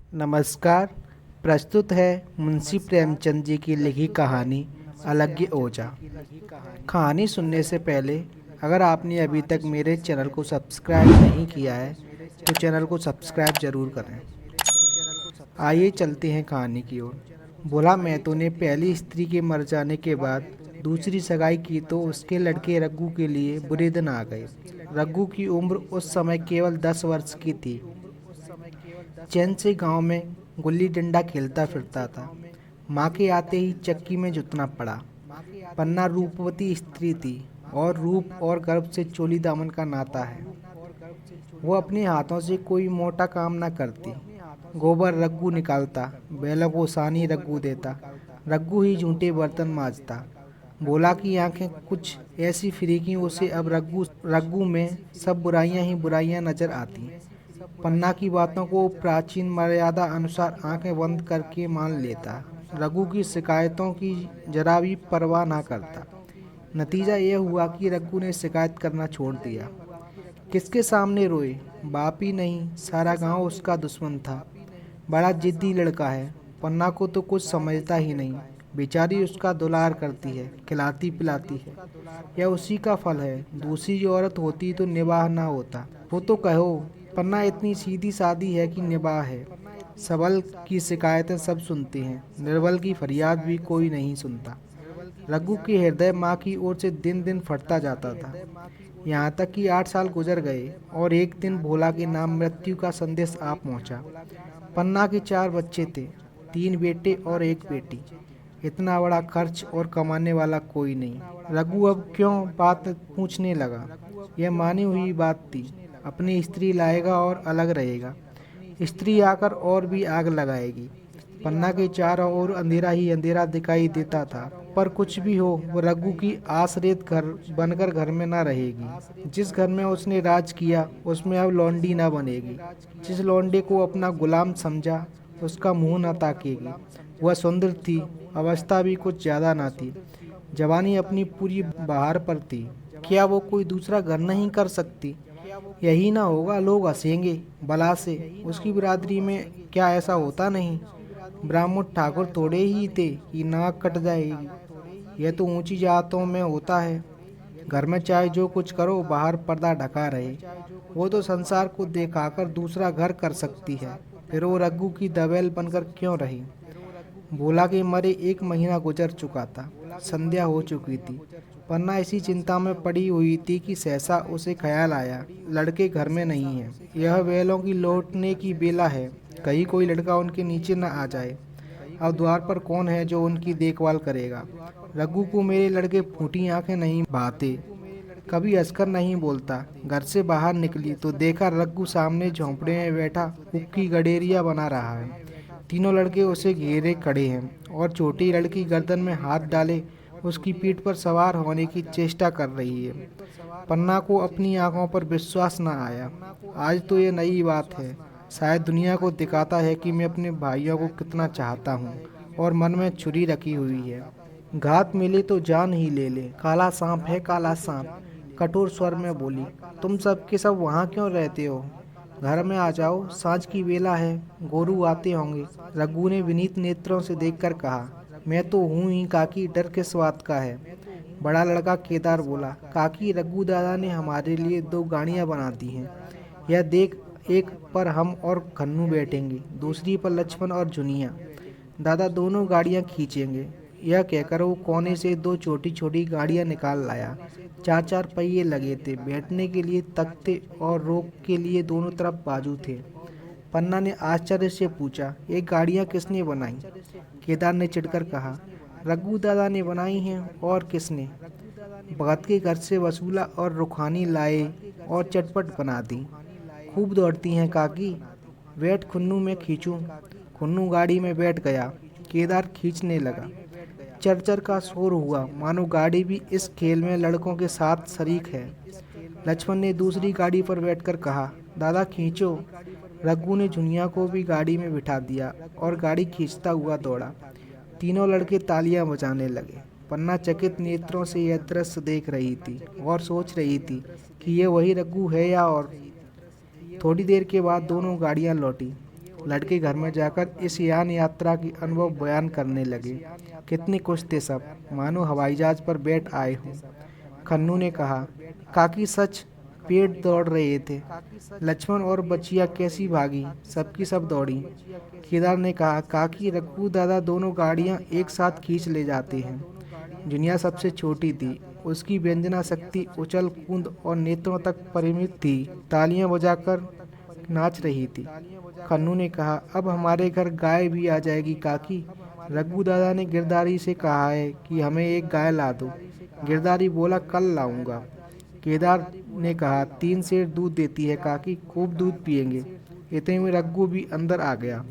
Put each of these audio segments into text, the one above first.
नमस्कार। प्रस्तुत है मुंशी प्रेमचंद जी की लिखी कहानी अलग्य ओझा। कहानी सुनने से पहले अगर आपने अभी तक मेरे चैनल को सब्सक्राइब नहीं किया है तो चैनल को सब्सक्राइब जरूर करें। आइए चलते हैं कहानी की ओर। भोला महतो ने पहली स्त्री के मर जाने के बाद दूसरी सगाई की तो उसके लड़के रग्गू के लिए बुरे दिन आ गए। रग्गू की उम्र उस समय केवल 10 वर्ष की थी। चैन से गांव में गुल्ली डंडा खेलता फिरता था। माँ के आते ही चक्की में जुटना पड़ा। पन्ना रूपवती स्त्री थी और रूप और गर्भ से चोली दामन का नाता है। वो अपने हाथों से कोई मोटा काम न करती। गोबर रग्गू निकालता, बैलों को सानी रग्गू देता, रग्गू ही झूठे बर्तन मांजता। भोला की आंखें कुछ ऐसी फिरीकी, उसे अब रग्गू रग्गू में सब बुराइयां ही बुराइयां नजर आती। पन्ना की बातों को प्राचीन मर्यादा अनुसार आंखें बंद करके मान लेता। रघु की शिकायतों की जरा भी परवाह ना करता। नतीजा यह हुआ कि रघु ने शिकायत करना छोड़ दिया। किसके सामने रोए? बाप ही नहीं, सारा गांव उसका दुश्मन था। बड़ा जिद्दी लड़का है। पन्ना को तो कुछ समझता ही नहीं। बेचारी उसका दुलार करती है, खिलाती पिलाती है। यह उसी का फल है। दूसरी औरत होती तो निबाह ना होता। वो तो कहो, पन्ना इतनी सीधी सादी है कि निबाह है। सबल की शिकायतें सब सुनते हैं, निर्बल की फरियाद भी कोई नहीं सुनता। रघु के हृदय माँ की ओर से दिन दिन फटता जाता था। यहाँ तक कि 8 साल गुजर गए और एक दिन भोला के नाम मृत्यु का संदेश आ पहुँचा। पन्ना के 4 बच्चे थे, 3 बेटे और 1 बेटी। इतना बड़ा खर्च और कमाने वाला कोई नहीं। रघु अब क्यों बात पूछने लगा? यह मानी हुई बात थी। अपनी स्त्री लाएगा और अलग रहेगा। स्त्री आकर और भी आग लगाएगी। पन्ना के चारों ओर अंधेरा ही अंधेरा दिखाई देता था। पर कुछ भी हो, वो रघु की आश्रित घर बनकर घर में ना रहेगी। जिस घर में उसने राज किया उसमें अब लौंडी ना बनेगी। जिस लौंडे को अपना गुलाम समझा उसका मुंह न ताकेगी। वह सुंदर थी, अवस्था भी कुछ ज्यादा ना थी। जवानी अपनी पूरी बहार पर थी। क्या वो कोई दूसरा घर नहीं कर सकती? यही ना होगा, लोग हंसेंगे बला से। उसकी बिरादरी में क्या ऐसा होता नहीं? ब्राह्मण ठाकुर थोड़े ही थे कि नाक कट जाएगी। यह तो ऊंची जातों में होता है। घर में चाहे जो कुछ करो, बाहर पर्दा ढका रहे। वो तो संसार को दिखाकर दूसरा घर कर सकती है। फिर वो रघु की दबेल बनकर क्यों रही? भोला के मरे 1 महीना गुजर चुका था। संध्या हो चुकी थी। पन्ना इसी चिंता में पड़ी हुई थी कि सहसा उसे ख्याल आया, लड़के घर में नहीं है। यह बैलों की लौटने की बेला है, कहीं कोई लड़का उनके नीचे न आ जाए। अब द्वार पर कौन है जो उनकी देखभाल करेगा? रघु को मेरे लड़के फूटी आंखें नहीं भाते, कभी हंसकर नहीं बोलता। घर से बाहर निकली तो देखा रघु सामने झोंपड़े में बैठा हुक्की गडेरिया बना रहा है। तीनों लड़के उसे घेरे खड़े हैं और छोटी लड़की गर्दन में हाथ डाले उसकी पीठ पर सवार होने की चेष्टा कर रही है। पन्ना को अपनी आंखों पर विश्वास न आया। आज तो ये नई बात है। शायद दुनिया को दिखाता है कि मैं अपने भाइयों को कितना चाहता हूँ और मन में छुरी रखी हुई है। घात मिले तो जान ही ले ले। काला सांप है, काला सांप, कठोर स्वर में बोली। तुम सब के सब वहाँ क्यों रहते हो? घर में आ जाओ, सांझ की बेला है, गोरू आते होंगे। रघु ने विनीत नेत्रों से देखकर कहा, मैं तो हूँ ही काकी, डर किस बात का है? बड़ा लड़का केदार बोला, काकी रघु दादा ने हमारे लिए 2 गाड़ियाँ बना दी हैं। यह देख, एक पर हम और खन्नू बैठेंगे, दूसरी पर लक्ष्मण और जुनिया। दादा दोनों गाड़ियाँ खींचेंगे। यह कहकर वो कोने से 2 छोटी छोटी गाड़ियाँ निकाल लाया। 4 पहिए लगे थे, बैठने के लिए तख्ते और रोक के लिए दोनों तरफ बाजू थे। पन्ना ने आश्चर्य से पूछा, ये गाड़ियाँ किसने बनाई? केदार ने चिढ़कर कहा, रघु दादा ने बनाई हैं, और किसने? भगत के घर से वसूला और रुखानी लाए और चटपट बना दी। खूब दौड़ती हैं काकी, बैठ खुन्नू में खींचूं। खुन्नू गाड़ी में बैठ गया। केदार खींचने लगा। चरचर का शोर हुआ, मानो गाड़ी भी इस खेल में लड़कों के साथ शरीक है। लक्ष्मण ने दूसरी गाड़ी पर बैठकर कहा, दादा खींचो। रघु ने जुनिया को भी गाड़ी में बिठा दिया और गाड़ी खींचता हुआ दौड़ा। तीनों लड़के तालियां बजाने लगे। पन्ना चकित नेत्रों से यह दृश्य देख रही थी और सोच रही थी कि ये वही रघु है या और। थोड़ी देर के बाद दोनों गाड़ियां लौटी। लड़के घर में जाकर इस यान यात्रा की अनुभव बयान करने लगे। कितने खुश थे सब, मानो हवाई जहाज पर बैठ आए हों। खन्नू ने कहा, काकी सच पेट दौड़ रहे थे। लक्ष्मण और बचिया कैसी भागी, सबकी सब दौड़ी। केदार ने कहा, काकी रघु दादा दोनों गाड़ियां एक साथ खींच ले जाते हैं। दुनिया सबसे छोटी थी, उसकी व्यंजना शक्ति उछल कूद और नेत्रों तक परिमित थी, तालियां बजाकर नाच रही थी। खन्नू ने कहा, अब हमारे घर गाय भी आ जाएगी काकी। रघु दादा ने गिरधारी से कहा है कि हमें एक गाय ला दो। गिरधारी बोला, कल लाऊंगा। केदार ने कहा, 3 सेर दूध देती है काकी, खूब दूध पिएंगे। इतने में रघु भी अंदर आ गया।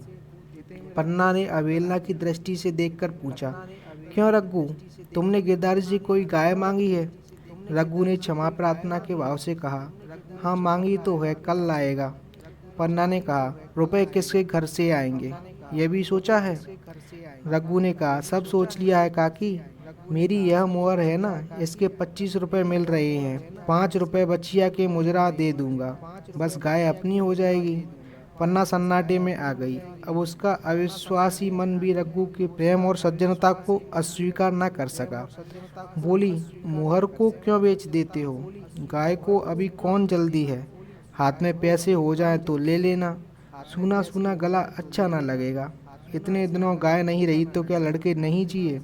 पन्ना ने अवेलना की दृष्टि से देखकर पूछा, क्यों रघु, तुमने गिरधारी से कोई गाय मांगी है? रघु ने क्षमा प्रार्थना के भाव से कहा, हाँ मांगी तो है, कल लाएगा। पन्ना ने कहा, रुपए किसके घर से आएंगे, ये भी सोचा है? रघु ने कहा, सब सोच लिया है काकी। मेरी यह मोहर है ना, इसके 25 रुपए मिल रहे हैं। 5 रुपए बचिया के मुजरा दे दूंगा, बस गाय अपनी हो जाएगी। पन्ना सन्नाटे में आ गई। अब उसका अविश्वासी मन भी रघु के प्रेम और सज्जनता को अस्वीकार न कर सका। बोली, मोहर को क्यों बेच देते हो? गाय को अभी कौन जल्दी है, हाथ में पैसे हो जाए तो ले लेना। सूना सूना गला अच्छा ना लगेगा। इतने दिनों गाय नहीं रही तो क्या लड़के नहीं जिए?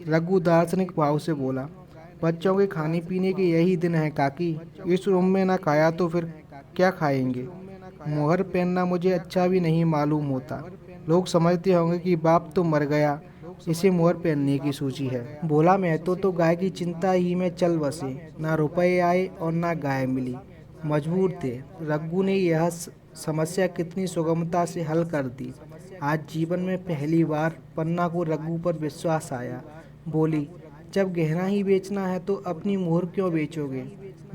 रघु दार्शनिक भाव से बोला, बच्चों के खाने पीने के यही दिन है काकी, इस उम्र में ना खाया तो फिर क्या खाएंगे? मोहर पहनना मुझे अच्छा भी नहीं मालूम होता। लोग समझते होंगे कि बाप तो मर गया, इसे मोहर पहनने की सूची है। भोला महतो तो गाय की चिंता ही में चल बसे, ना रुपए आए और ना गाय मिली। मजबूर थे। रघु ने यह समस्या कितनी सुगमता से हल कर दी। आज जीवन में पहली बार पन्ना को रघु पर विश्वास आया। बोली, जब गहना ही बेचना है तो अपनी मोहर क्यों बेचोगे?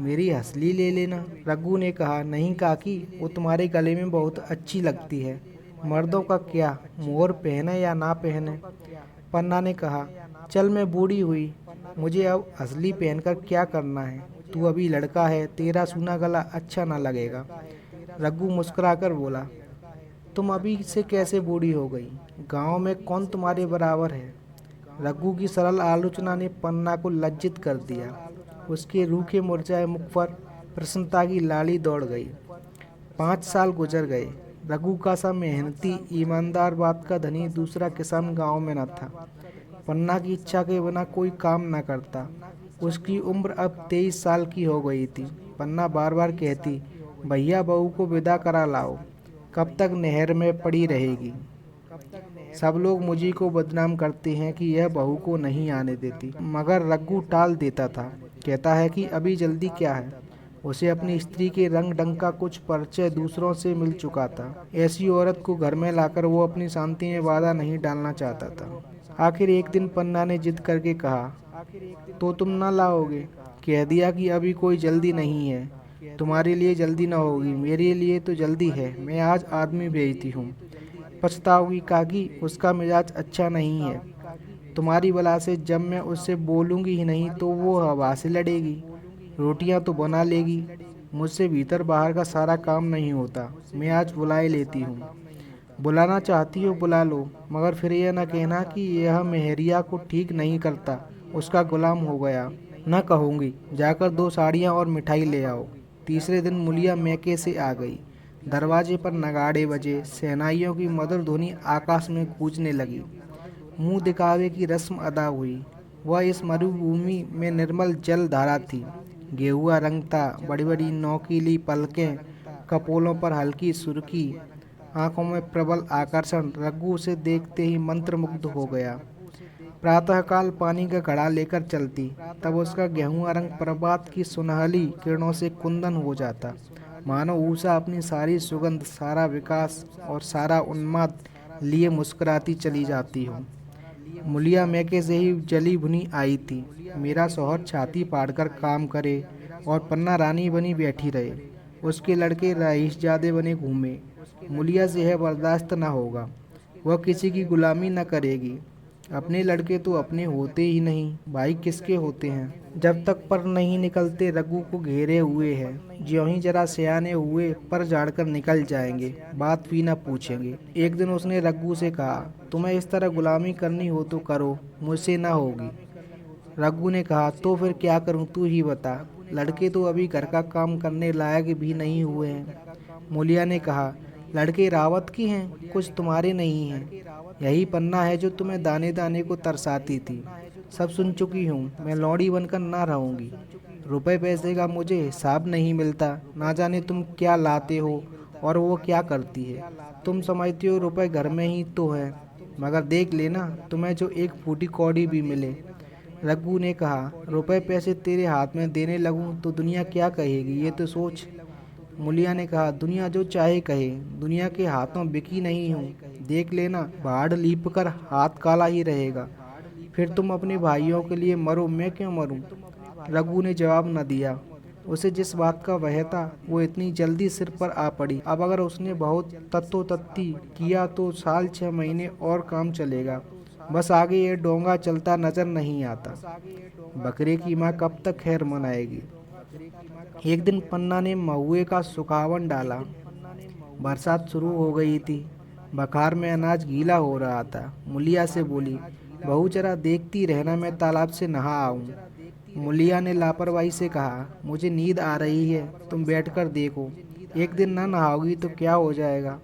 मेरी हंसली ले लेना। रघु ने कहा, नहीं काकी, वो तुम्हारे गले में बहुत अच्छी लगती है। मर्दों का क्या, मोहर पहने या ना पहने। पन्ना ने कहा, चल मैं बूढ़ी हुई, मुझे अब हंसली पहनकर क्या करना है? तू अभी लड़का है, तेरा सूना गला अच्छा ना लगेगा। रघु मुस्कुराकर बोला, तुम अभी से कैसे बूढ़ी हो गई? गांव में कौन तुम्हारे बराबर है? रघु की सरल आलोचना ने पन्ना को लज्जित कर दिया। उसके रूखे मुरझाए मुख पर प्रसन्नता की लाली दौड़ गई। 5 साल गुजर गए। रघु का सा मेहनती ईमानदार बात का धनी दूसरा किसान गांव में न था। पन्ना की इच्छा के बिना कोई काम न करता। उसकी उम्र अब 23 साल की हो गई थी। पन्ना बार बार कहती, भैया बहू को विदा करा लाओ, कब तक नहर में पड़ी रहेगी? सब लोग मुझी को बदनाम करते हैं कि यह बहू को नहीं आने देती, मगर रघु टाल देता था। कहता है कि अभी जल्दी क्या है, उसे अपनी स्त्री के रंग ढंग का कुछ परिचय दूसरों से मिल चुका था। ऐसी औरत को घर में लाकर वो अपनी शांति में बाधा नहीं डालना चाहता था। आखिर एक दिन पन्ना ने जिद करके कहा, तो तुम ना लाओगे? कह दिया कि अभी कोई जल्दी नहीं है। तुम्हारे लिए जल्दी ना होगी, मेरे लिए तो जल्दी है। मैं आज आदमी भेजती हूँ। पछताओगी काकी, उसका मिजाज अच्छा नहीं है। तुम्हारी बला से जब मैं उससे बोलूँगी ही नहीं तो वो हवा से लड़ेगी। रोटियां तो बना लेगी, मुझसे भीतर बाहर का सारा काम नहीं होता। मैं आज बुलाए लेती हूँ। बुलाना चाहती हो बुला लो, मगर फिर यह न कहना कि यह मेहरिया को ठीक नहीं करता, उसका गुलाम हो गया। न कहूँगी, जाकर 2 साड़ियाँ और मिठाई ले आओ। तीसरे दिन मुलिया मैके से आ गई। दरवाजे पर नगाड़े बजे, शहनाइयों की मधुर ध्वनि आकाश में गूंजने लगी। मुंह दिखावे की रस्म अदा हुई। वह इस मरुभूमि में निर्मल जल धारा थी। गेहुआ रंग था, बड़ी बड़ी नोकीली पलकें, कपोलों पर हल्की सुर्खी, आंखों में प्रबल आकर्षण। रघु उसे देखते ही मंत्रमुग्ध हो गया। प्रातःकाल पानी का घड़ा लेकर चलती, तब उसका गेहुआ रंग प्रभात की सुनहली किरणों से कुंदन हो जाता, मानो ऊषा अपनी सारी सुगंध, सारा विकास और सारा उन्माद लिए मुस्कुराती चली जाती हो। मुलिया मैके से ही जली भुनी आई थी। मेरा शौहर छाती फाड़कर काम करे और पन्ना रानी बनी बैठी रहे, उसके लड़के रईसजादे बने घूमे। मुलिया से यह बर्दाश्त न होगा। वह किसी की गुलामी न करेगी। अपने लड़के तो अपने होते ही नहीं, भाई किसके होते हैं। जब तक पर नहीं निकलते रघु को घेरे हुए हैं, ज्यों ही जरा सियाने हुए पर झाड़कर निकल जाएंगे, बात भी ना पूछेंगे। एक दिन उसने रघु से कहा, तुम्हें इस तरह गुलामी करनी हो तो करो, मुझसे ना होगी। रघु ने कहा, तो फिर क्या करूं, तू ही बता। लड़के तो अभी घर का काम करने लायक भी नहीं हुए हैं। मूलिया ने कहा, लड़के रावत की हैं, कुछ तुम्हारे नहीं हैं। यही पन्ना है जो तुम्हें दाने दाने को तरसाती थी। सब सुन चुकी हूँ, मैं लौड़ी बनकर ना रहूंगी। रुपए पैसे का मुझे हिसाब नहीं मिलता, ना जाने तुम क्या लाते हो और वो क्या करती है। तुम समझते हो रुपए घर में ही तो है, मगर देख लेना तुम्हें जो एक फूटी कौड़ी भी मिले। रघु ने कहा, रुपए पैसे तेरे हाथ में देने लगूं तो दुनिया क्या कहेगी, ये तो सोच। मूलिया ने कहा, दुनिया जो चाहे कहे, दुनिया के हाथों बिकी नहीं हूँ। देख लेना बाढ़ लीप कर हाथ काला ही रहेगा। फिर तुम अपने भाइयों के लिए मरो, मैं क्यों मरूं। रघु ने जवाब न दिया। उसे जिस बात का वह था वो इतनी जल्दी सिर पर आ पड़ी। अब अगर उसने बहुत तत्वतत्ती किया तो साल 6 महीने और काम चलेगा। बस आगे ये डोंगा चलता नजर नहीं आता। बकरे की माँ कब तक खैर मनाएगी। एक दिन पन्ना ने महुए का सुखावन डाला। बरसात शुरू हो गई थी। बखार में अनाज गीला हो रहा था। मुलिया से बोली, बहू जरा देखती रहना, मैं तालाब से नहा आऊं। मुलिया ने लापरवाही से कहा, मुझे नींद आ रही है, तुम बैठकर देखो। एक दिन ना नहाओगी तो क्या हो जाएगा।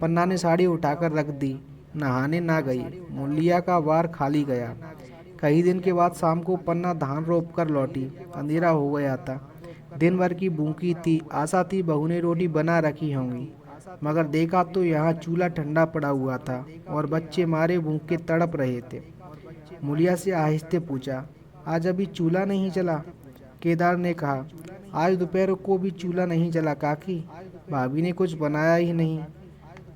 पन्ना ने साड़ी उठाकर रख दी, नहाने ना गई। मुलिया का वार खाली गया। कई दिन के बाद शाम को पन्ना धान रोप कर लौटी। अंधेरा हो गया था। दिन भर की भूखी थी। आशा थी बहू ने रोटी बना रखी होंगी, मगर देखा तो यहाँ चूल्हा ठंडा पड़ा हुआ था और बच्चे मारे भूख के तड़प रहे थे। मुलिया से आहिस्ते पूछा, आज अभी चूल्हा नहीं जला। केदार ने कहा, आज दोपहर को भी चूल्हा नहीं जला काकी, भाभी ने कुछ बनाया ही नहीं।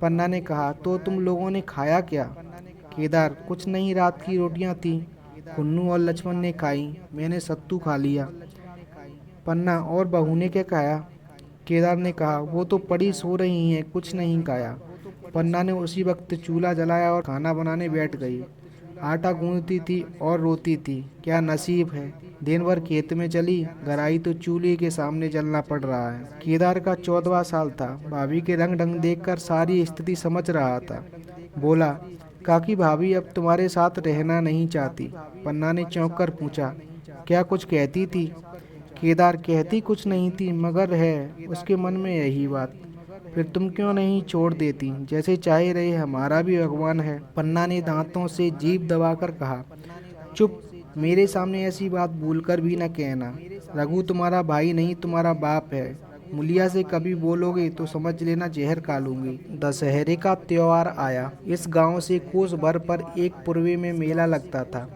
पन्ना ने कहा, तो तुम लोगों ने खाया क्या। केदार, कुछ नहीं, रात की रोटियां थी, कुन्नू और लक्ष्मण ने खाई, मैंने सत्तू खा लिया। पन्ना, और बहू ने क्या खाया। केदार ने कहा, वो तो पड़ी सो रही हैं, कुछ नहीं खाया। पन्ना ने उसी वक्त चूल्हा जलाया और खाना बनाने बैठ गई। आटा गूंथती थी और रोती थी, क्या नसीब है। दिन भर खेत में चली, घर आई तो चूल्हे के सामने जलना पड़ रहा है। केदार का 14वां साल था। भाभी के रंग ढंग देखकर सारी स्थिति समझ रहा था। बोला, काकी भाभी अब तुम्हारे साथ रहना नहीं चाहती। पन्ना ने चौंक कर पूछा, क्या कुछ कहती थी। केदार, कहती कुछ नहीं थी, मगर है उसके मन में यही बात। फिर तुम क्यों नहीं छोड़ देती, जैसे चाहे रहे, हमारा भी भगवान है। पन्ना ने दांतों से जीभ दबाकर कहा, चुप, मेरे सामने ऐसी बात भूलकर भी न कहना। रघु तुम्हारा भाई नहीं, तुम्हारा बाप है। मुलिया से कभी बोलोगे तो समझ लेना जहर खा लूंगी। दशहरे का त्योहार आया। इस गांव से कोस भर पर एक पूर्वे में मेला लगता था।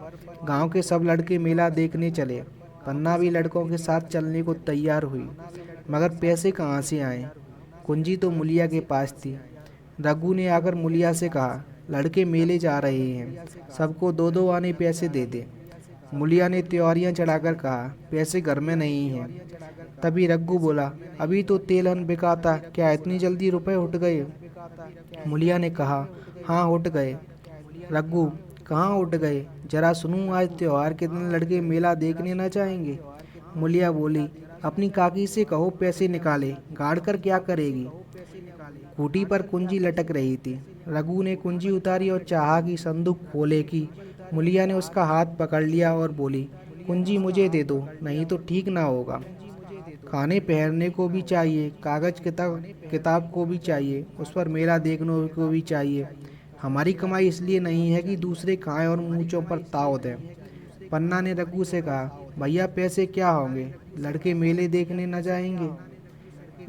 गांव के सब लड़के मेला देखने चले। पन्ना भी लड़कों के साथ चलने को तैयार हुई, मगर पैसे कहाँ से आए। कुंजी तो मुलिया के पास थी। रघु ने आकर मुलिया से कहा, लड़के मेले जा रहे हैं, सबको 2-2 आने पैसे दे दे। मुलिया ने त्योरियां चढ़ाकर कहा, पैसे घर में नहीं हैं। तभी रघु बोला, अभी तो तेलहन बिका था, क्या इतनी जल्दी रुपए उठ गए। मुलिया ने कहा, हाँ उठ गए। रघु, कहाँ उठ गए, जरा सुनूं, आज त्योहार के दिन लड़के मेला देखने न जाएंगे। मुलिया बोली, अपनी काकी से कहो पैसे निकाले, गाड़ कर क्या करेगी। खूंटी पर कुंजी लटक रही थी। रघु ने कुंजी उतारी और चाहा कि संदूक खोले की मुलिया ने उसका हाथ पकड़ लिया और बोली, कुंजी मुझे दे दो, नहीं तो ठीक ना होगा। खाने पहनने को भी चाहिए, कागज किताब को भी चाहिए, उस पर मेला देखने को भी चाहिए। हमारी कमाई इसलिए नहीं है कि दूसरे खाएं और मूंछों पर ताव दें। पन्ना ने रघु से कहा, भैया पैसे क्या होंगे, लड़के मेले देखने न जाएंगे।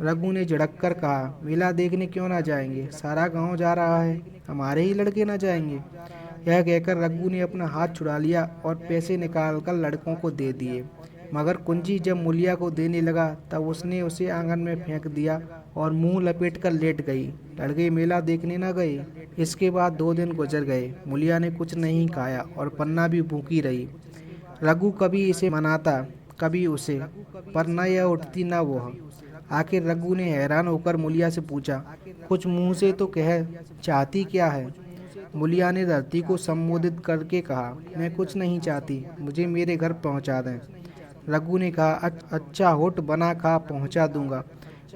रघु ने झड़क कर कहा, मेला देखने क्यों ना जाएंगे, सारा गांव जा रहा है, हमारे ही लड़के ना जाएंगे। यह कहकर रघु ने अपना हाथ छुड़ा लिया और पैसे निकालकर लड़कों को दे दिए। मगर कुंजी जब मुलिया को देने लगा तब उसने उसे आंगन में फेंक दिया और मुंह लपेटकर लेट गई। लड़के मेला देखने न गए। इसके बाद 2 दिन गुजर गए। मुलिया ने कुछ नहीं खाया और पन्ना भी भूखी रही। रघु कभी इसे मनाता, कभी उसे, पर न यह उठती न वह। आखिर रघु ने हैरान होकर मुलिया से पूछा, कुछ मुंह से तो कह, चाहती क्या है। मुलिया ने धरती को संबोधित करके कहा, मैं कुछ नहीं चाहती, मुझे मेरे घर पहुंचा दें। रघु ने कहा, अच्छा होठ बना खा, पहुंचा दूंगा।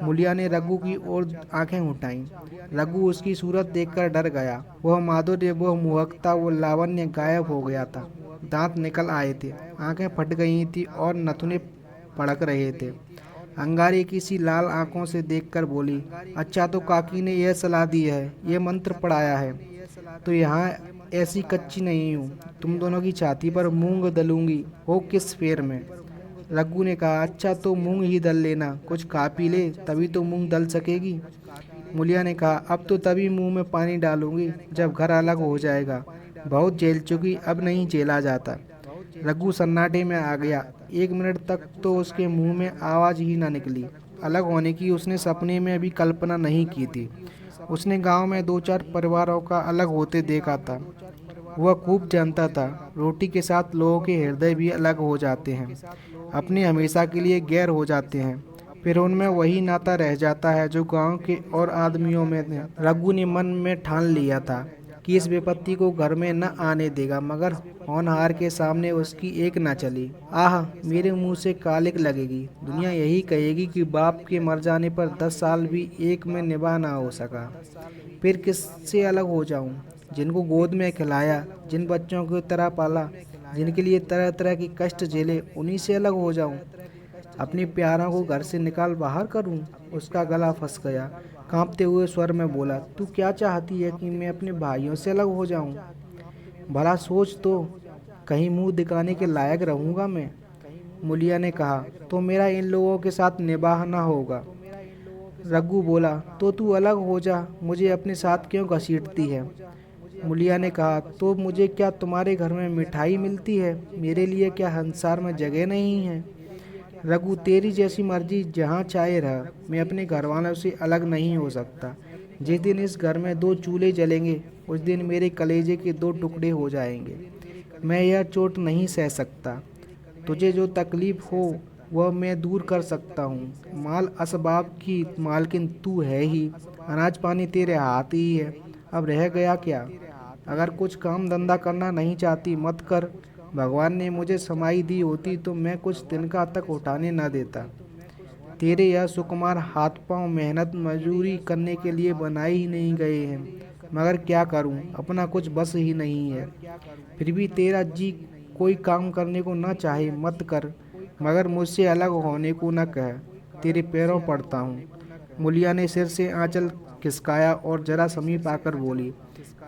मुलिया ने रघु की ओर आंखें उठाईं। रघु उसकी सूरत देखकर डर गया। वह माधुर्य, वह मोहकता, वो लावण्य गायब हो गया था। दांत निकल आए थे, आंखें फट गई थी और नथुने पड़क रहे थे। अंगारे की सी लाल आंखों से देखकर बोली, अच्छा तो काकी ने यह सलाह दी है, यह मंत्र पढ़ाया है, तो यहाँ ऐसी कच्ची नहीं हूँ। तुम दोनों की छाती पर मूंग दलूंगी, हो किस फेर में। रघु ने कहा, अच्छा तो मूंग ही दल लेना, कुछ खा पी ले तभी तो मूंग दल सकेगी। मुलिया ने कहा, अब तो तभी मुंह में पानी डालूंगी जब घर अलग हो जाएगा। बहुत झेल चुकी, अब नहीं झेला जाता। रघु सन्नाटे में आ गया। 1 मिनट तक तो उसके मुंह में आवाज ही न निकली। अलग होने की उसने सपने में भी कल्पना नहीं की थी। उसने गांव में 2-4 परिवारों का अलग होते देखा था। वह खूब जानता था, रोटी के साथ लोगों के हृदय भी अलग हो जाते हैं, अपने हमेशा के लिए गैर हो जाते हैं। फिर उनमें वही नाता रह जाता है जो गांव के और आदमियों में है। रघु ने मन में ठान लिया था कि इस विपत्ति को घर में न आने देगा, मगर होनहार के सामने उसकी एक न चली। आह, मेरे मुंह से कालिक लगेगी। दुनिया यही कहेगी कि बाप के मर जाने पर 10 साल भी एक में निभा ना हो सका। फिर किससे अलग हो जाऊं? जिनको गोद में खिलाया, जिन बच्चों की तरह पाला, जिनके लिए तरह तरह की कष्ट झेले, उन्हीं से अलग हो जाऊं? अपने प्यारों को घर से निकाल बाहर करूं? उसका गला फंस गया। कांपते हुए स्वर में बोला, तू क्या चाहती है कि मैं अपने भाइयों से अलग हो जाऊं? भला सोच तो, कहीं मुंह दिखाने के लायक रहूंगा मैं? मुलिया ने कहा, तो मेरा इन लोगों के साथ निभाह ना होगा। रघु बोला, तो तू अलग हो जा, मुझे अपने साथ क्यों घसीटती है? मुलिया ने कहा, तो मुझे क्या तुम्हारे घर में मिठाई मिलती है? मेरे लिए क्या संसार में जगह नहीं है? रघु, तेरी जैसी मर्जी, जहाँ चाहे रह, मैं अपने घर वालों से अलग नहीं हो सकता। जिस दिन इस घर में 2 चूल्हे जलेंगे, उस दिन मेरे कलेजे के 2 टुकड़े हो जाएंगे। मैं यह चोट नहीं सह सकता। तुझे जो तकलीफ हो वह मैं दूर कर सकता हूँ। माल असबाब की मालकिन तू है ही, अनाज पानी तेरे हाथ ही है। अब रह गया क्या? अगर कुछ काम धंधा करना नहीं चाहती, मत कर। भगवान ने मुझे समाई दी होती तो मैं कुछ तिनका तक उठाने न देता। तेरे यह सुकुमार हाथ पांव मेहनत मजूरी करने के लिए बनाए ही नहीं गए हैं, मगर क्या करूं, अपना कुछ बस ही नहीं है। फिर भी तेरा जी कोई काम करने को न चाहे, मत कर, मगर मुझसे अलग होने को न कह। तेरे पैरों पड़ता हूँ। मुलिया ने सिर से आंचल खिसकाया और जरा समीप आकर बोली,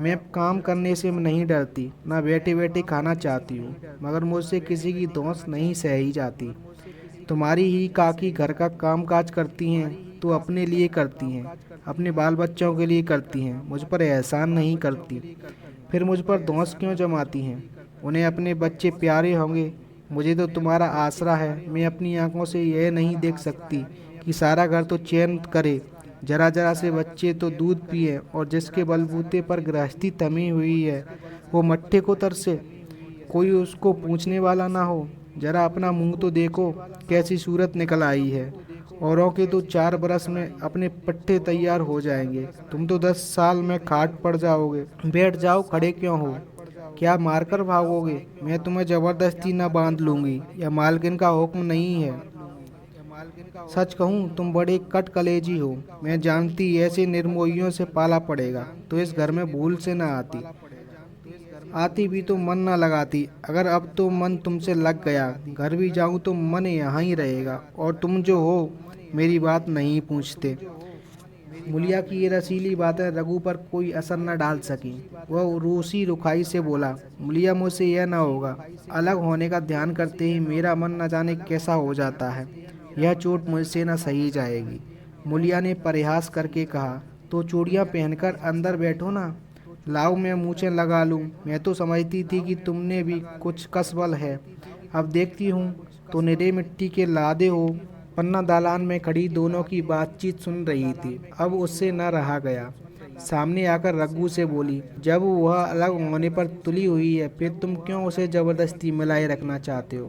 मैं काम करने से नहीं डरती, ना बैठे बैठे खाना चाहती हूँ, मगर मुझसे किसी की धौंस नहीं सही जाती। तुम्हारी ही काकी घर का काम काज करती हैं तो अपने लिए करती हैं, अपने बाल बच्चों के लिए करती हैं, मुझ पर एहसान नहीं करती। फिर मुझ पर धौंस क्यों जमाती हैं? उन्हें अपने बच्चे प्यारे होंगे, मुझे तो तुम्हारा आसरा है। मैं अपनी आंखों से यह नहीं देख सकती कि सारा घर तो चैन करे, जरा जरा से बच्चे तो दूध पिए, और जिसके बलबूते पर गृहस्थी थमी हुई है वो मट्ठे को तरसे, कोई उसको पूछने वाला ना हो। जरा अपना मुंह तो देखो, कैसी सूरत निकल आई है। औरों के तो 4 बरस में अपने पट्टे तैयार हो जाएंगे, तुम तो 10 साल में खाट पड़ जाओगे। बैठ जाओ, खड़े क्यों हो? क्या मारकर भागोगे? मैं तुम्हें जबरदस्ती न बांध लूंगी, यह मालकिन का हुक्म नहीं है। सच कहूँ, तुम बड़े कट कलेजी हो। मैं जानती ऐसे निर्मोहियों से पाला पड़ेगा तो इस घर में भूल से न आती। आती भी तो मन न लगाती। अगर अब तो मन तुमसे लग गया, घर भी जाऊं तो मन यहाँ ही रहेगा, और तुम जो हो मेरी बात नहीं पूछते। मुलिया की ये रसीली बातें रघु पर कोई असर न डाल सकी। वह रूसी रुखाई से बोला, मुलिया, मुझसे यह न होगा। अलग होने का ध्यान करते ही मेरा मन न जाने कैसा हो जाता है। यह चोट मुझसे न सही जाएगी। मुलिया ने परिहास करके कहा, तो चूड़ियाँ पहनकर अंदर बैठो ना, लाओ मैं मूछें लगा लूं। मैं तो समझती थी कि तुमने भी कुछ कसबल है, अब देखती हूँ तो निरे मिट्टी के लादे हो। पन्ना दालान में खड़ी दोनों की बातचीत सुन रही थी। अब उससे न रहा गया। सामने आकर रघु से बोली, जब वह अलग होने पर तुली हुई है, फिर तुम क्यों उसे जबरदस्ती मिलाए रखना चाहते हो?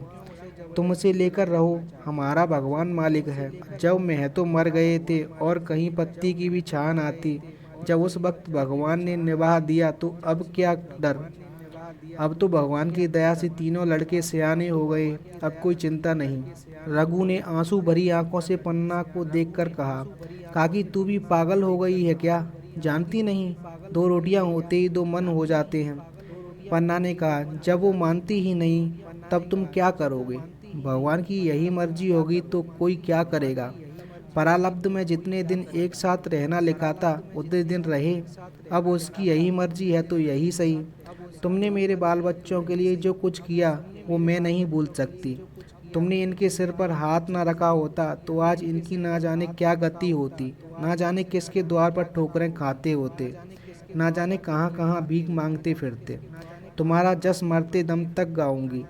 तुम उसे लेकर रहो, हमारा भगवान मालिक है। जब महतो मर गए थे और कहीं पत्ती की भी छान आती जब उस वक्त भगवान ने निभा दिया तो अब क्या डर। अब तो भगवान की दया से तीनों लड़के सयाने हो गए, अब कोई चिंता नहीं। रघु ने आंसू भरी आंखों से पन्ना को देखकर कहा, काकी तू भी पागल हो गई है क्या? जानती नहीं, दो रोटियां होते ही दो मन हो जाते हैं। पन्ना ने कहा, जब वो मानती ही नहीं तब तुम क्या करोगे? भगवान की यही मर्जी होगी तो कोई क्या करेगा। प्रारब्ध में जितने दिन एक साथ रहना लिखा था उतने दिन रहे, अब उसकी यही मर्जी है तो यही सही। तुमने मेरे बाल बच्चों के लिए जो कुछ किया वो मैं नहीं भूल सकती। तुमने इनके सिर पर हाथ ना रखा होता तो आज इनकी ना जाने क्या गति होती, ना जाने किसके द्वार पर ठोकरें खाते होते, ना जाने कहाँ कहाँ भीख मांगते फिरते। तुम्हारा जस मरते दम तक गाऊंगी।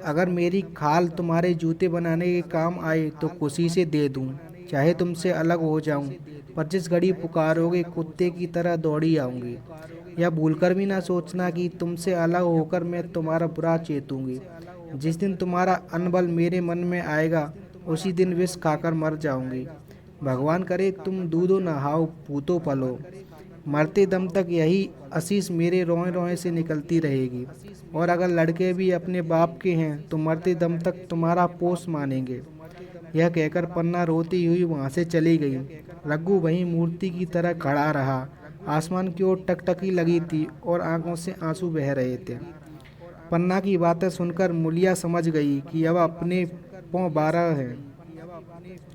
अगर मेरी खाल तुम्हारे जूते बनाने के काम आए तो खुशी से दे दूं, चाहे तुमसे अलग हो जाऊं, पर जिस घड़ी पुकारोगे कुत्ते की तरह दौड़ी आऊंगी। यह भूलकर भी ना सोचना कि तुमसे अलग होकर मैं तुम्हारा बुरा चेतूंगी। जिस दिन तुम्हारा अनबल मेरे मन में आएगा उसी दिन विष खाकर मर जाऊंगी। भगवान करे तुम दूधो नहाओ पूतो पलो, मरते दम तक यही आशीष मेरे रोए रोए से निकलती रहेगी। और अगर लड़के भी अपने बाप के हैं तो मरते दम तक तुम्हारा पोष मानेंगे। यह कहकर पन्ना रोती हुई वहाँ से चली गई। रघु वहीं मूर्ति की तरह खड़ा रहा। आसमान की ओर टकटकी लगी थी और आंखों से आंसू बह रहे थे। पन्ना की बातें सुनकर मुलिया समझ गई कि अब अपने पौ 12 हैं।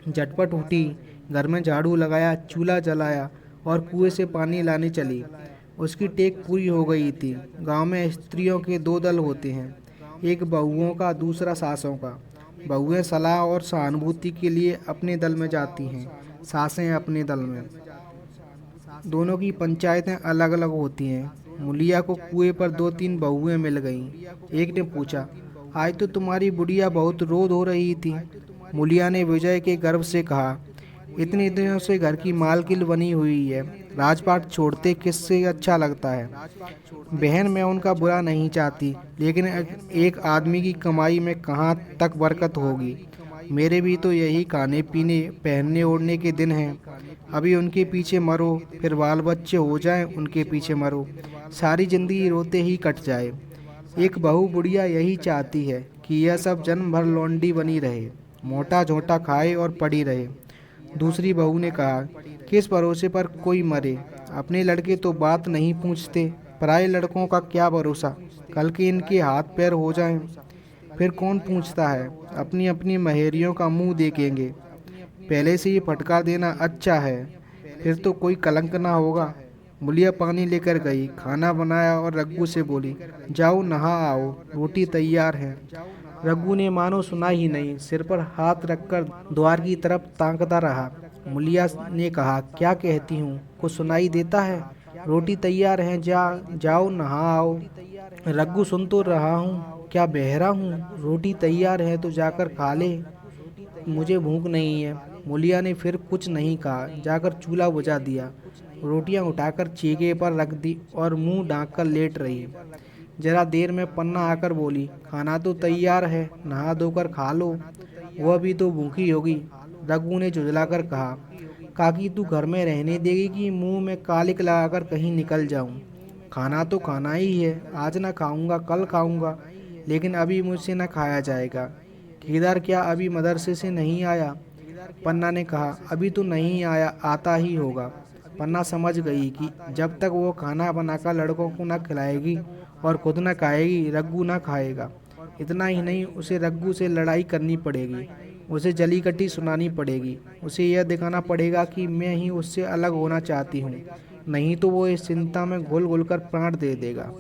झटपट उठी, घर में झाड़ू लगाया, चूल्हा जलाया और कुएं से पानी लाने चली। उसकी टेक पूरी हो गई थी। गांव में स्त्रियों के दो दल होते हैं, एक बहुओं का, दूसरा सासों का। बहुएं सलाह और सहानुभूति के लिए अपने दल में जाती हैं, सासें अपने दल में। दोनों की पंचायतें अलग अलग होती हैं। मुलिया को कुएं पर 2-3 बहुएं मिल गईं। एक ने पूछा, आज तो तुम्हारी बुढ़िया बहुत रोध हो रही थी। मुलिया ने विजय के गर्व से कहा, इतने दिनों से घर की मालकिन बनी हुई है, राजपाट छोड़ते किससे अच्छा लगता है। बहन मैं उनका बुरा नहीं चाहती, लेकिन एक आदमी की कमाई में कहाँ तक बरकत होगी। मेरे भी तो यही खाने पीने पहनने ओढ़ने के दिन हैं। अभी उनके पीछे मरो, फिर बाल बच्चे हो जाएं, उनके पीछे मरो, सारी जिंदगी रोते ही कट जाए। एक बहू बुढ़िया यही चाहती है कि यह सब जन्म भर लौंडी बनी रहे, मोटा झोटा खाए और पड़ी रहे। दूसरी बहू ने कहा, किस भरोसे पर कोई मरे, अपने लड़के तो बात नहीं पूछते, पराये लड़कों का क्या भरोसा, कल के इनके हाथ पैर हो जाएं, फिर कौन पूछता है। अपनी अपनी महेरियों का मुंह देखेंगे। पहले से ये फटकार देना अच्छा है, फिर तो कोई कलंक ना होगा। मुलिया पानी लेकर गई, खाना बनाया और रघु से बोली, जाओ नहा आओ, रोटी तैयार है। रघु ने मानो सुना ही नहीं, सिर पर हाथ रखकर द्वार की तरफ ताकता रहा। मुलिया ने कहा, क्या कहती हूँ, कुछ सुनाई देता है? रोटी तैयार है, जाओ नहा आओ। रघु, सुन तो रहा हूँ, क्या बहरा हूँ? रोटी तैयार है तो जाकर खा ले, मुझे भूख नहीं है। मुलिया ने फिर कुछ नहीं कहा, जाकर चूल्हा बुझा दिया, रोटियां उठाकर चीगे पर रख दी और मुंह ढांक कर लेट रही। जरा देर में पन्ना आकर बोली, खाना तो तैयार है, नहा धोकर खा लो, वह भी तो भूखी होगी। रघु ने झुझलाकर कहा, काकी तू घर में रहने देगी कि मुंह में कालिक लगाकर कहीं निकल जाऊं? खाना तो खाना ही है, आज ना खाऊंगा कल खाऊंगा, लेकिन अभी मुझसे न खाया जाएगा। केदार क्या अभी मदरसे से नहीं आया? पन्ना ने कहा, अभी तो नहीं आया, आता ही होगा। पन्ना समझ गई कि जब तक वो खाना बनाकर लड़कों को न खिलाएगी और खुद न खाएगी, रघु न खाएगा। इतना ही नहीं, उसे रघु से लड़ाई करनी पड़ेगी, उसे जली कटी सुनानी पड़ेगी, उसे यह दिखाना पड़ेगा कि मैं ही उससे अलग होना चाहती हूँ, नहीं तो वो इस चिंता में घुल घुल कर प्राण दे देगा।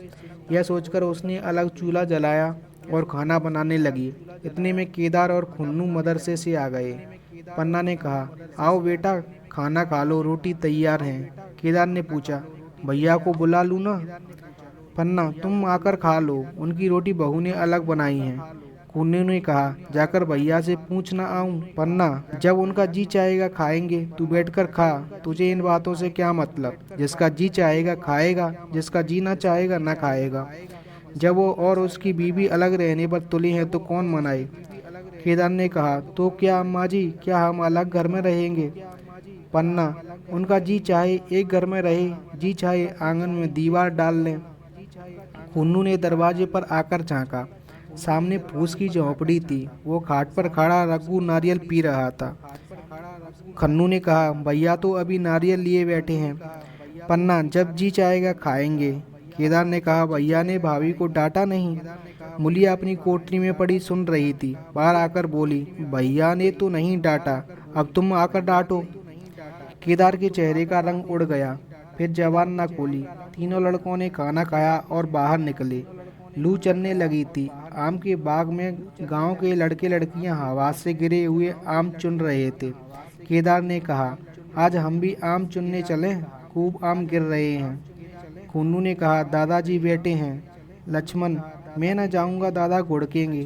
यह सोचकर उसने अलग चूल्हा जलाया और खाना बनाने लगी। इतने में केदार और खुन्नू मदरसे से आ गए। पन्ना ने कहा, आओ बेटा खाना खा लो, रोटी तैयार है। केदार ने पूछा, भैया को बुला लूँ ना? पन्ना, तुम आकर खा लो, उनकी रोटी बहू ने अलग बनाई है। खुन्नू ने कहा, जाकर भैया से पूछ ना आऊं? पन्ना, जब उनका जी चाहेगा खाएंगे, तू बैठकर खा, तुझे इन बातों से क्या मतलब? जिसका जी चाहेगा खाएगा, जिसका जी ना चाहेगा ना खाएगा। जब वो और उसकी बीवी अलग रहने पर तुली हैं तो कौन मनाए? केदार ने कहा, तो क्या अम्मा जी, क्या हम अलग घर में रहेंगे? पन्ना, उनका जी चाहे एक घर में रहे, जी चाहे आंगन में दीवार डाल लें। खुन्नू ने दरवाजे पर आकर झांका। सामने फूस की झोंपड़ी थी। वो खाट पर खड़ा रघु नारियल पी रहा था। खन्नू ने कहा, भैया तो अभी नारियल लिए बैठे हैं। पन्ना, जब जी चाहेगा खाएंगे। केदार ने कहा, भैया ने भाभी को डांटा नहीं। मुलिया अपनी कोठरी में पड़ी सुन रही थी। बाहर आकर बोली, भैया ने तो नहीं डांटा, अब तुम आकर डांटो। केदार के चेहरे का रंग उड़ गया। फिर जबान न खोली। तीनों लड़कों ने खाना खाया और बाहर निकले। लू चलने लगी थी। आम के बाग में गांव के लड़के लड़कियां हवा से गिरे हुए आम चुन रहे थे। केदार ने कहा, आज हम भी आम चुनने चलें, खूब आम गिर रहे हैं। खुन्नू ने कहा, दादाजी बैठे हैं। लक्ष्मण, मैं न जाऊंगा, दादा घुड़केंगे।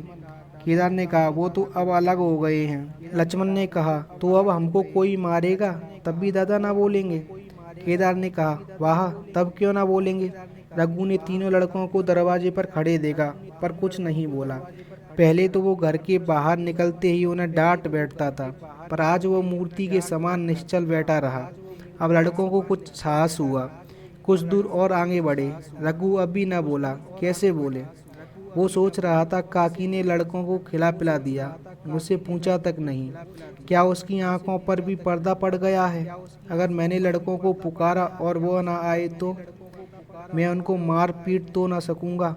केदार ने कहा, वो तो अब अलग हो गए हैं। लक्ष्मण ने कहा, तो अब हमको कोई मारेगा तब भी दादा ना बोलेंगे। केदार ने कहा, वाह, तब क्यों ना बोलेंगे। रघु ने तीनों लड़कों को दरवाजे पर खड़े देखा, पर कुछ नहीं बोला। पहले तो वो घर के बाहर निकलते ही उन्हें डांट बैठता था, पर आज वो मूर्ति के समान निश्चल बैठा रहा। अब लड़कों को कुछ साहस हुआ। कुछ दूर और आगे बढ़े। रघु अब भी न बोला। कैसे बोले? वो सोच रहा था, काकी ने लड़कों को खिला पिला दिया, मुझसे पूछा तक नहीं। क्या उसकी आंखों पर भी पर्दा पड़ गया है? अगर मैंने लड़कों को पुकारा और वो ना आए तो मैं उनको मार पीट तो ना सकूंगा।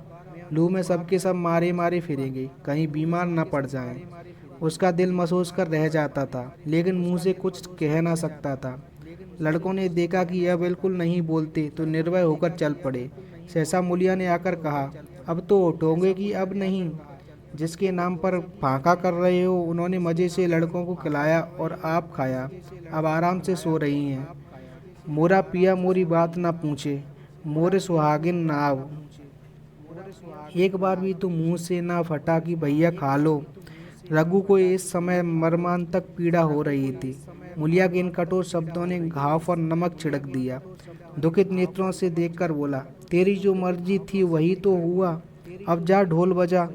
लू में सबके सब मारे मारे फिरेंगे, कहीं बीमार ना पड़ जाएं। उसका दिल महसूस कर रह जाता था, लेकिन मुंह से कुछ कह ना सकता था। लड़कों ने देखा कि यह बिल्कुल नहीं बोलते तो निर्भय होकर चल पड़े। सहसा मुलिया ने आकर कहा, अब तो उठोगे कि अब नहीं? जिसके नाम पर फांका कर रहे हो, उन्होंने मज़े से लड़कों को खिलाया और आप खाया, अब आराम से सो रही हैं। मोरा पिया मोरी बात ना पूछे, मोरे सुहागिन नाव। एक बार भी तो मुंह से ना फटा कि भैया खा लो। रघु को इस समय मर्मांतक पीड़ा हो रही थी। मुलिया के इन कठोर शब्दों ने घाव पर नमक छिड़क दिया। दुखित नेत्रों से देखकर बोला, तेरी जो मर्जी थी वही तो हुआ, अब जा ढोल बजा।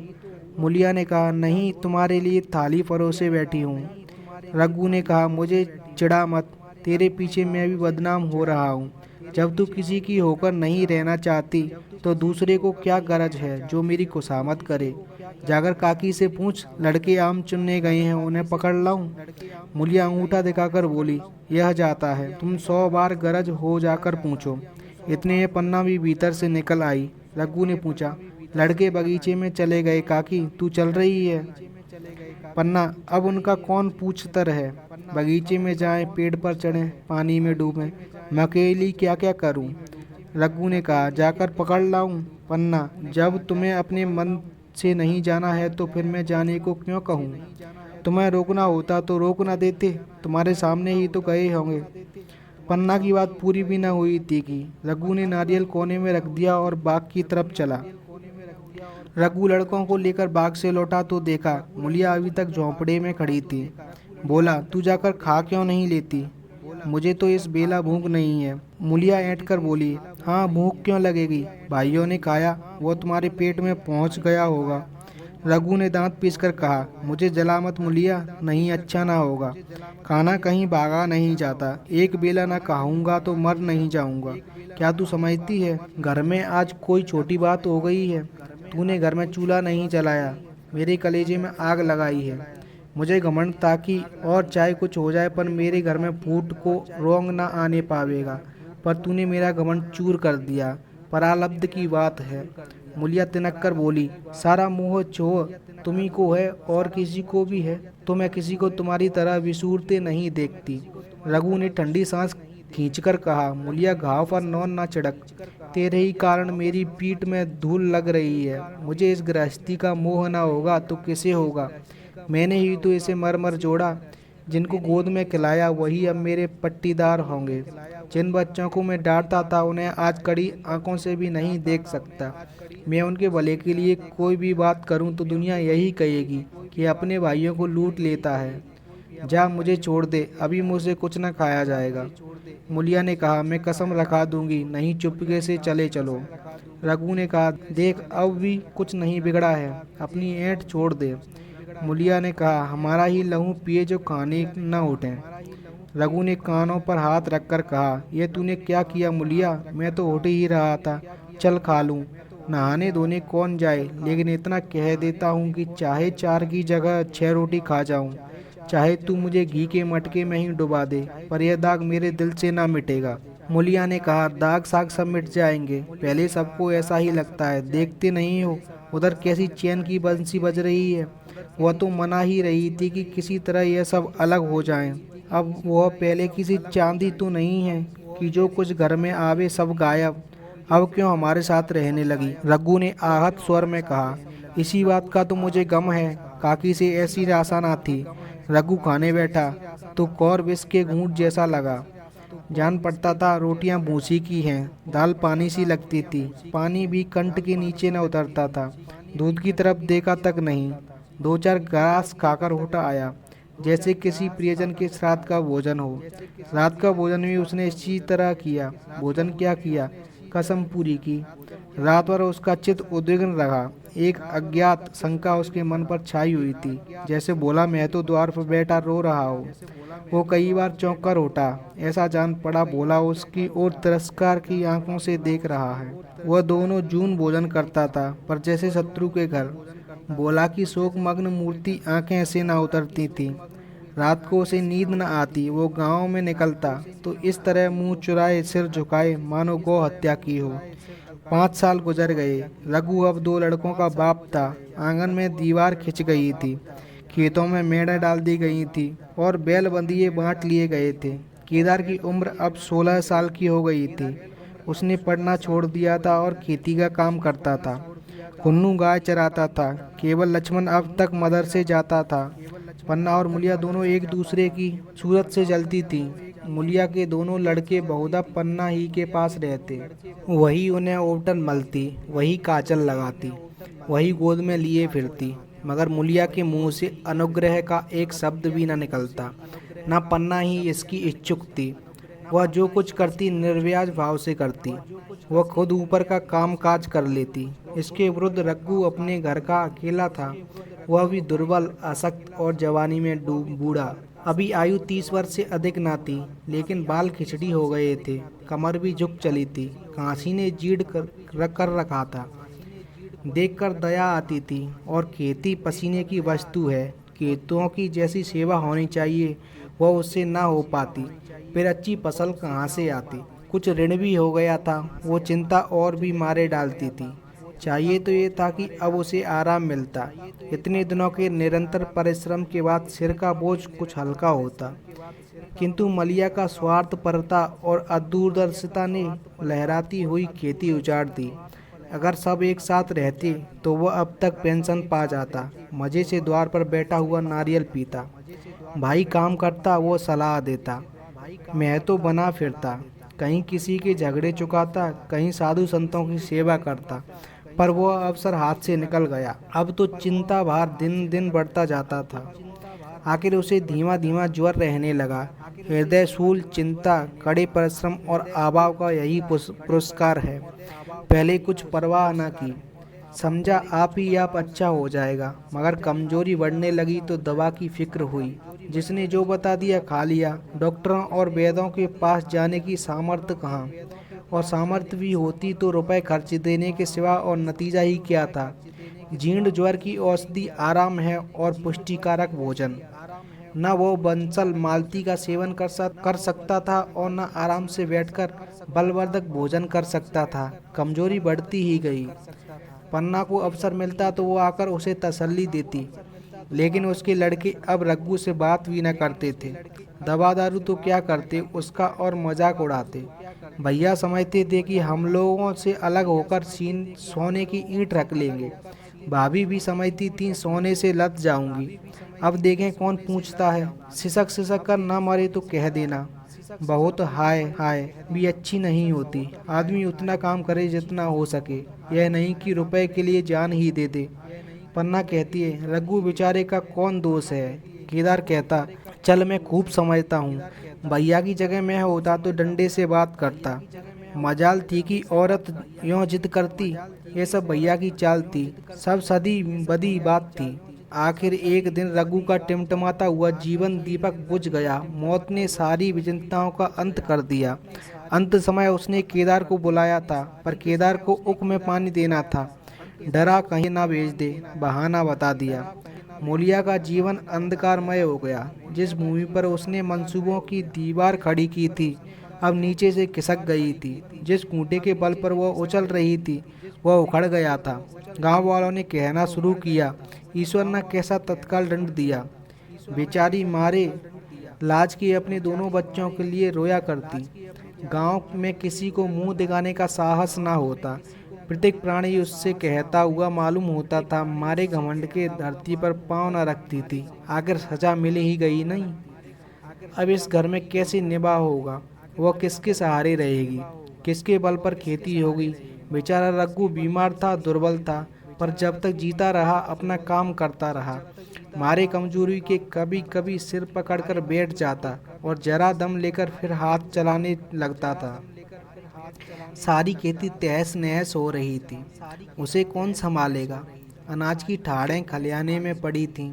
मुलिया ने कहा, नहीं, तुम्हारे लिए थाली परोसे बैठी हूँ। रघु ने कहा, मुझे चिढ़ा मत, तेरे पीछे मैं भी बदनाम हो रहा हूँ। जब तू किसी की होकर नहीं रहना चाहती तो दूसरे को क्या गरज है जो मेरी खुशामद करे। जाकर काकी से पूछ, लड़के आम चुनने गए हैं, उन्हें पकड़ लाऊं? मुलिया अंगूठा दिखाकर बोली, यह जाता है, तुम 100 बार गरज हो जाकर पूछो। इतने में पन्ना भी भीतर से निकल आई। रघु ने पूछा, लड़के बगीचे में चले गए काकी, तू चल रही है? पन्ना, अब उनका कौन पूछतर है। बगीचे में जाएं, पेड़ पर चढ़ें, पानी में डूबें, मैं अकेली क्या क्या करूं? रघु ने कहा, जाकर पकड़ लाऊं? पन्ना, जब तुम्हें अपने मन से नहीं जाना है तो फिर मैं जाने को क्यों कहूँ? तुम्हें रोकना होता तो रोक ना देते, तुम्हारे सामने ही तो गए होंगे। पन्ना की बात पूरी भी न हुई थी कि रघु ने नारियल कोने में रख दिया और बाग की तरफ चला। रघु लड़कों को लेकर बाग से लौटा तो देखा मुलिया अभी तक झोंपड़े में खड़ी थी। बोला, तू जाकर खा क्यों नहीं लेती? मुझे तो इस बेला भूख नहीं है। मुलिया ऐंठ कर बोली, हाँ, भूख क्यों लगेगी, भाइयों ने खाया, वो तुम्हारे पेट में पहुंच गया होगा। रघु ने दांत पीसकर कहा, मुझे जला मत मुलिया, नहीं अच्छा ना होगा। खाना कहीं भागा नहीं जाता, एक बेला ना खाऊंगा तो मर नहीं जाऊंगा। क्या तू समझती है घर में आज कोई छोटी बात हो गई है? तूने घर में चूल्हा नहीं जलाया, मेरे कलेजे में आग लगाई है। मुझे घमंड था कि और चाहे कुछ हो जाए पर मेरे घर में फूट को रोंग ना आने पावेगा, पर तूने मेरा घमंड चूर कर दिया। परालब्ध की बात है। मुलिया तिनक कर बोली, सारा मोह छोह तुम्ही को है और किसी को भी है, तो मैं किसी को तुम्हारी तरह विसूरते नहीं देखती। रघु ने ठंडी सांस खींचकर कहा, मुलिया, घाव पर नौन ना छिड़क, तेरे ही कारण मेरी पीठ में धूल लग रही है। मुझे इस गृहस्थी का मोह ना होगा तो किसे होगा? मैंने ही तो इसे मर मर जोड़ा। जिनको गोद में खिलाया वही अब मेरे पट्टीदार होंगे। जिन बच्चों को मैं डांटता था उन्हें आज कड़ी आंखों से भी नहीं देख सकता। मैं उनके भले के लिए कोई भी बात करूं तो दुनिया यही कहेगी कि अपने भाइयों को लूट लेता है। जा, मुझे छोड़ दे, अभी मुझसे कुछ न खाया जाएगा। मुलिया ने कहा, मैं कसम रखा दूंगी, नहीं चुपके से चले चलो। रघु ने कहा, देख, अब भी कुछ नहीं बिगड़ा है, अपनी ऐंठ छोड़ दे। मुलिया ने कहा, हमारा ही लहू पिए जो खाने न उठें। रघु ने कानों पर हाथ रखकर कहा, यह तूने क्या किया मुलिया? मैं तो उठ ही रहा था, चल खा लूं। नहाने धोने कौन जाए, लेकिन इतना कह देता हूँ कि चाहे 4 की जगह 6 रोटी खा जाऊं, चाहे तू मुझे घी के मटके में ही डुबा दे, पर यह दाग मेरे दिल से ना मिटेगा। मुलिया ने कहा, दाग साग सब मिट जाएंगे, पहले सबको ऐसा ही लगता है, देखते नहीं हो उधर कैसी चैन की बंसी बज रही है। वह तो मना ही रही थी कि किसी तरह यह सब अलग हो जाएं। अब वह पहले किसी चांदी तो नहीं है कि जो कुछ घर में आवे सब गायब। अब क्यों हमारे साथ रहने लगी? रघु ने आहत स्वर में कहा। इसी बात का तो मुझे गम है, काकी से ऐसी आशा ना थी। रघु खाने बैठा तो कौर विष के घूंट जैसा लगा। जान पड़ता था रोटियां भूसी की हैं, दाल पानी सी लगती थी, पानी भी कंठ के नीचे न उतरता था। दूध की तरफ देखा तक नहीं। 2-4 ग्लास खाकर उठ आया, जैसे किसी प्रियजन के श्राद्ध का भोजन हो। रात का भोजन भी उसने इसी तरह किया। भोजन क्या किया, कसम पूरी की। रात भर उसका चित्त उद्विग्न रहा। एक अज्ञात शंका उसके मन पर छाई हुई थी, जैसे भोला महतो द्वार पर बैठा रो रहा हो। वो कई बार चौंक कर उठा। ऐसा जान पड़ा भोला उसकी ओर तिरस्कार की आंखों से देख रहा है। वह दोनों जून भोजन करता था, पर जैसे शत्रु के घर। भोला की शोकमग्न मूर्ति आंखें से न उतरती थी। रात को उसे नींद न आती। वो गांव में निकलता तो इस तरह मुंह चुराए सिर झुकाए मानो गौ हत्या की हो। 5 साल गुजर गए। रघु अब 2 लड़कों का बाप था। आंगन में दीवार खिंच गई थी, खेतों में मेढ़े डाल दी गई थी और बैल बंधिए बांट लिए गए थे। केदार की उम्र अब 16 साल की हो गई थी। उसने पढ़ना छोड़ दिया था और खेती का काम करता था। कुन्नू गाय चराता था। केवल लक्ष्मण अब तक मदरसे जाता था। पन्ना और मुलिया दोनों एक दूसरे की सूरत से जलती थी। मुलिया के दोनों लड़के बहुधा पन्ना ही के पास रहते। वही उन्हें ओटन मलती, वही काजल लगाती, वही गोद में लिए फिरती, मगर मुलिया के मुंह से अनुग्रह का एक शब्द भी न निकलता। न पन्ना ही इसकी इच्छुक थी। वह जो कुछ करती निर्व्याज भाव से करती। वह खुद ऊपर का काम काज कर लेती। इसके विरुद्ध रघु अपने घर का अकेला था। वह भी दुर्बल, अशक्त और जवानी में बूढ़ा। अभी आयु 30 वर्ष से अधिक न थी, लेकिन बाल खिचड़ी हो गए थे, कमर भी झुक चली थी, कांसी ने जीड़ कर रखा था। देखकर दया आती थी। और खेती पसीने की वस्तु है। खेतों की जैसी सेवा होनी चाहिए वह उससे ना हो पाती, फिर अच्छी फसल कहाँ से आती? कुछ ऋण भी हो गया था। वो चिंता और भी मारे डालती थी। चाहिए तो ये था कि अब उसे आराम मिलता। इतने दिनों के निरंतर परिश्रम के बाद सिर का बोझ कुछ हल्का होता। किंतु मलिया का स्वार्थपरता और अदूरदर्शिता ने लहराती हुई खेती उजाड़ दी। अगर सब एक साथ रहते तो वह अब तक पेंशन पा जाता। मजे से द्वार पर बैठा हुआ नारियल पीता। भाई काम करता, वो सलाह देता। मैं तो बना फिरता, कहीं किसी के झगड़े चुकाता, कहीं साधु संतों की सेवा करता, पर वो अवसर हाथ से निकल गया। अब तो चिंता भार दिन दिन बढ़ता जाता था। आखिर उसे धीमा धीमा ज्वर रहने लगा। हृदय शूल चिंता, कड़े परिश्रम और अभाव का यही पुरस्कार है। पहले कुछ परवाह न की, समझा आप ही आप अच्छा हो जाएगा, मगर कमजोरी बढ़ने लगी तो दवा की फिक्र हुई। जिसने जो बता दिया खा लिया। डॉक्टरों और वैद्यों के पास जाने की सामर्थ्य कहाँ, और सामर्थ्य भी होती तो रुपए खर्च देने के सिवा और नतीजा ही क्या था? जीर्ण ज्वर की औषधि आराम है और पुष्टिकारक भोजन। न वो बंसल मालती का सेवन कर सकता था और न आराम से बैठकर बलवर्धक भोजन कर सकता था। कमजोरी बढ़ती ही गई। पन्ना को अवसर मिलता तो वो आकर उसे तसल्ली देती, लेकिन उसके लड़के अब रघु से बात भी न करते थे। दवा दारू तो क्या करते, उसका और मजाक उड़ाते। भैया समझते थे कि हम लोगों से अलग होकर सोने की ईंट रख लेंगे। भाभी भी समझती थी सोने से लद जाऊंगी। अब देखें कौन पूछता है। सिसक कर न मरे तो कह देना। बहुत हाय हाय भी अच्छी नहीं होती। आदमी उतना काम करे जितना हो सके, यह नहीं कि रुपए के लिए जान ही दे दे। पन्ना कहती है, रघु बेचारे का कौन दोष है? केदार कहता, चल मैं खूब समझता हूँ, भैया की जगह मैं होता तो डंडे से बात करता। मजाल थी कि औरत यों जिद करती। ये सब भैया की चाल थी, सब सदी बदी बात थी। आखिर एक दिन रघु का टिमटिमाता हुआ जीवन दीपक बुझ गया। मौत ने सारी विचिंताओं का अंत कर दिया। अंत समय उसने केदार को बुलाया था, पर केदार को उक में पानी देना था। डरा कहीं ना भेज दे, बहाना बता दिया। मूलिया का जीवन अंधकारमय हो गया। जिस भूमि पर उसने मंसूबों की दीवार खड़ी की थी, अब नीचे से खिसक गई थी। जिस खूंटे के बल पर वह उछल रही थी, वह उखड़ गया था। गांव वालों ने कहना शुरू किया, ईश्वर ने कैसा तत्काल दंड दिया। बेचारी मारे लाज के अपने दोनों बच्चों के लिए रोया करती। गांव में किसी को मुंह दिखाने का साहस ना होता। प्रत्येक प्राणी उससे कहता हुआ मालूम होता था, मारे घमंड के धरती पर पांव न रखती थी। आखिर सजा मिल ही गई नहीं। अब इस घर में कैसे निभा होगा? वह किसके सहारे रहेगी? किसके बल पर खेती होगी? बेचारा रघु बीमार था, दुर्बल था, पर जब तक जीता रहा अपना काम करता रहा। मारे कमजोरी के कभी कभी सिर पकड़कर बैठ जाता और जरा दम लेकर फिर हाथ चलाने लगता था। सारी खेती तहस नहस हो रही थी। उसे कौन संभालेगा? अनाज की ठाड़ें खलियाने में पड़ी थीं।